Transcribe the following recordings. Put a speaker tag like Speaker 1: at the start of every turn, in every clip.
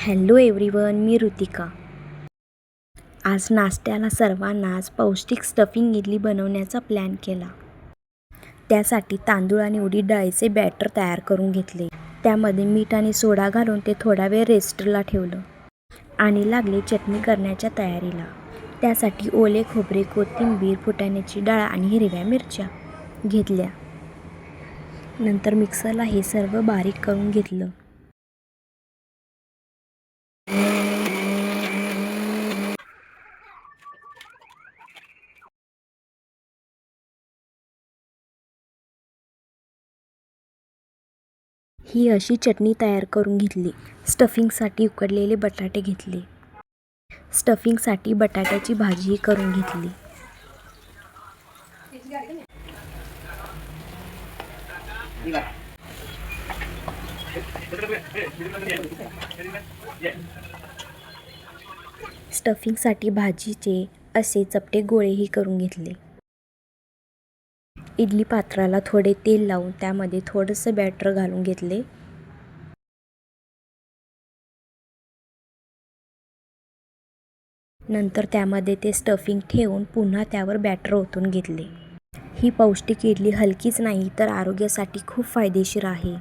Speaker 1: Hello everyone, मी ऋतिका। आज नाश्त्याला सर्वांनाच पौष्टिक स्टफिंग इडली बनवण्याचा प्लॅन केला। त्यासाठी तांदूळ आणि उडीद डाळीचे बॅटर तयार करून घेतले। त्यामध्ये मीठ आणि सोडा घालून ते थोडा वेळ रेस्टला ठेवलं आणि लागले चटणी करण्याच्या तयारीला। त्यासाठी ओले खोबरे, कोथिंबीर, फुटाण्याची डाळ आणि हिरव्या मिरच्या घेतल्या। नंतर मिक्सरला हे सर्व बारीक करून घेतलं। ही अशी चटणी तयार करून घेतली। स्टफिंगसाठी उकडलेले बटाटे घेतले। स्टफिंगसाठी बटाट्याची भाजी करून घेतली। स्टफिंगसाठी भाजीचे असे चपटे गोळेही करून घेतले। इडली पात्राला थोडे तेल लावून त्यामध्ये थोडंसं बॅटर घालून घेतले। नंतर त्यामध्ये ते स्टफिंग ठेवून पुन्हा त्यावर बॅटर ओतून घेतले। ही पौष्टिक इडली हलकीच नाही तर आरोग्यासाठी खूप फायदेशीर आहे।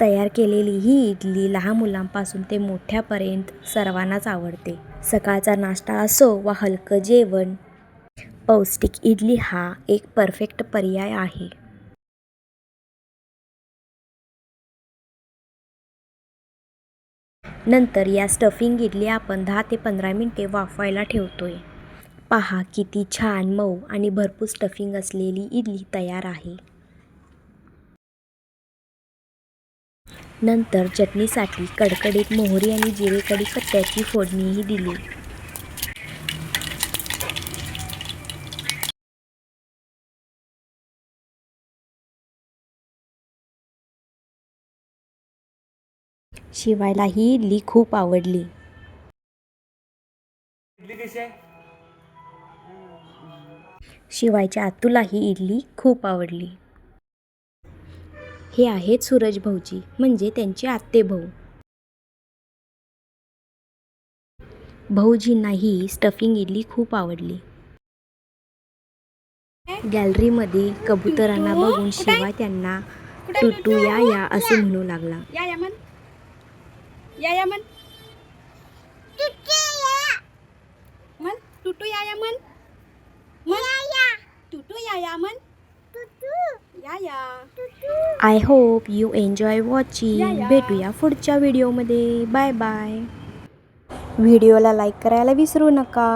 Speaker 1: तयार केलेली ही इडली लहान मुलांपासून ते मोठ्यापर्यंत सर्वांनाच आवडते। सकाळचा नाश्ता असो वा हलकं जेवण, पौष्टिक इडली हा एक परफेक्ट पर्याय आहे। नंतर या स्टफिंग इडली आपण 10 ते 15 मिनिटे वाफवायला ठेवतोय। पहा किती छान मऊ आणि भरपूर स्टफिंग असलेली इडली तयार आहे। नंतर चटणीसाठी कडकडीत मोहरी आणि जिरे कढीपत्त्याची फोडणीही दिली। शिवायला ही इडली खूप आवडली। शिवायच्या आतूला ही इडली खूप आवडली। हे आहेत सूरज भाऊजी, म्हणजे त्यांचे आत्ते भाऊ। भाऊजींना ही स्टफिंग इडली खूप आवडली। गॅलरीमध्ये कबुतरांना बघून शिवाय त्यांना टुटू या या असे म्हणू लागला।
Speaker 2: या मन, या मन, मन टुटू या मन, टुटू या मन, या
Speaker 1: I hope you enjoy watching. भेटूया पुढच्या व्हिडिओमध्ये। Bye bye. व्हिडिओला लाईक करायला विसरू नका।